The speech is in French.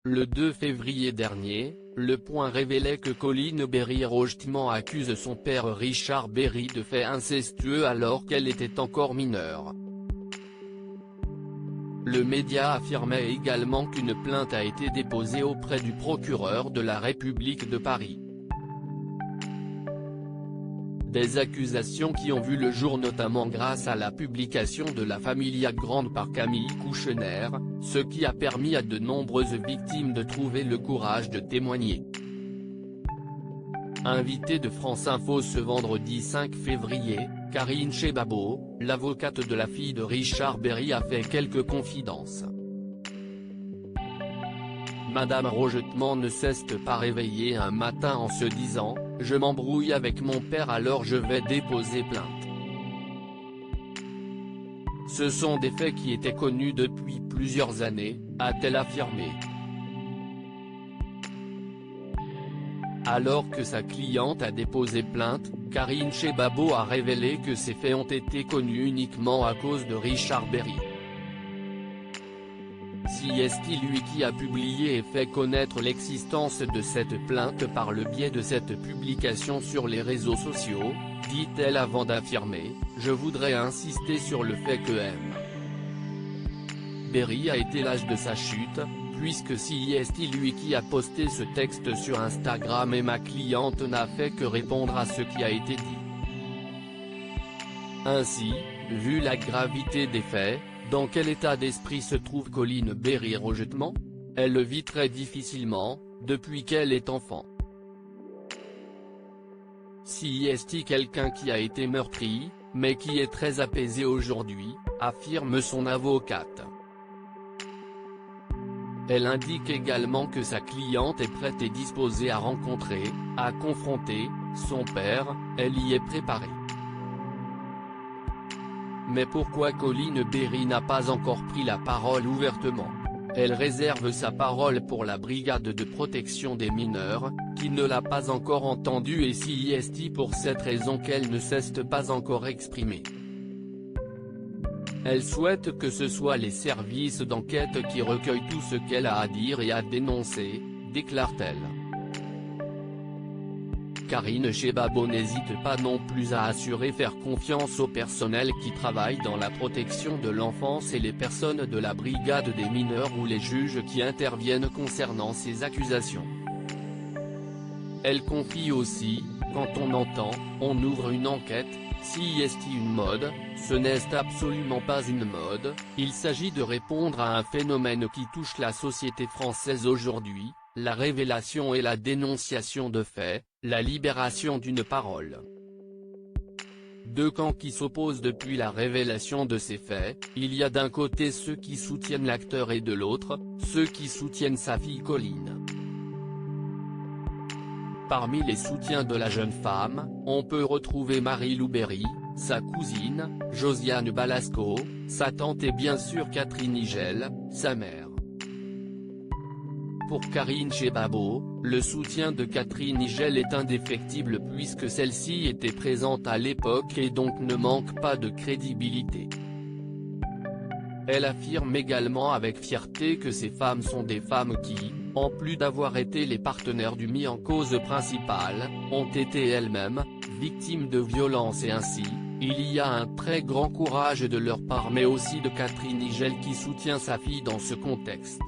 Le 2 février dernier, Le Point révélait que Colline Berry-Rogetman accuse son père Richard Berry de faits incestueux alors qu'elle était encore mineure. Le média affirmait également qu'une plainte a été déposée auprès du procureur de la République de Paris. Des accusations qui ont vu le jour notamment grâce à la publication de La Familia Grande par Camille Kouchner, ce qui a permis à de nombreuses victimes de trouver le courage de témoigner. Invitée de France Info ce vendredi 5 février, Karine Chebabo, l'avocate de la fille de Richard Berry a fait quelques confidences. Madame Rogetman ne s'est pas réveillée un matin en se disant « Je m'embrouille avec mon père alors je vais déposer plainte ». Ce sont des faits qui étaient connus depuis plusieurs années, a-t-elle affirmé. Alors que sa cliente a déposé plainte, Karine Chebabo a révélé que ces faits ont été connus uniquement à cause de Richard Berry. C'est lui qui a publié et fait connaître l'existence de cette plainte par le biais de cette publication sur les réseaux sociaux, dit-elle avant d'affirmer « Je voudrais insister sur le fait que M. Berry a été l'âge de sa chute, puisque c'est lui qui a posté ce texte sur Instagram et ma cliente n'a fait que répondre à ce qui a été dit. Ainsi, vu la gravité des faits, dans quel état d'esprit se trouve Colline Berry-Rogetman? Elle le vit très difficilement, depuis qu'elle est enfant. C'est quelqu'un qui a été meurtri, mais qui est très apaisé aujourd'hui, affirme son avocate. Elle indique également que sa cliente est prête et disposée à rencontrer, à confronter, son père, elle y est préparée. Mais pourquoi Colline Berry n'a pas encore pris la parole ouvertement? Elle réserve sa parole pour la brigade de protection des mineurs, qui ne l'a pas encore entendue et c'est pour cette raison qu'elle ne s'est pas encore exprimée. Elle souhaite que ce soit les services d'enquête qui recueillent tout ce qu'elle a à dire et à dénoncer, déclare-t-elle. Karine Chebabo n'hésite pas non plus à assurer faire confiance au personnel qui travaille dans la protection de l'enfance et les personnes de la brigade des mineurs ou les juges qui interviennent concernant ces accusations. Elle confie aussi, quand on entend, on ouvre une enquête, c'est une mode, ce n'est absolument pas une mode, il s'agit de répondre à un phénomène qui touche la société française aujourd'hui, la révélation et la dénonciation de faits, la libération d'une parole. Deux camps qui s'opposent depuis la révélation de ces faits, il y a d'un côté ceux qui soutiennent l'acteur et de l'autre, ceux qui soutiennent sa fille Colline. Parmi les soutiens de la jeune femme, on peut retrouver Marie-Lou Berry, sa cousine, Josiane Balasco, sa tante et bien sûr Catherine Nigel, sa mère. Pour Karine Chebabo, le soutien de Catherine Nigel est indéfectible puisque celle-ci était présente à l'époque et donc ne manque pas de crédibilité. Elle affirme également avec fierté que ces femmes sont des femmes qui, en plus d'avoir été les partenaires du mis en cause principal, ont été elles-mêmes, victimes de violences et ainsi, il y a un très grand courage de leur part mais aussi de Catherine Nigel qui soutient sa fille dans ce contexte.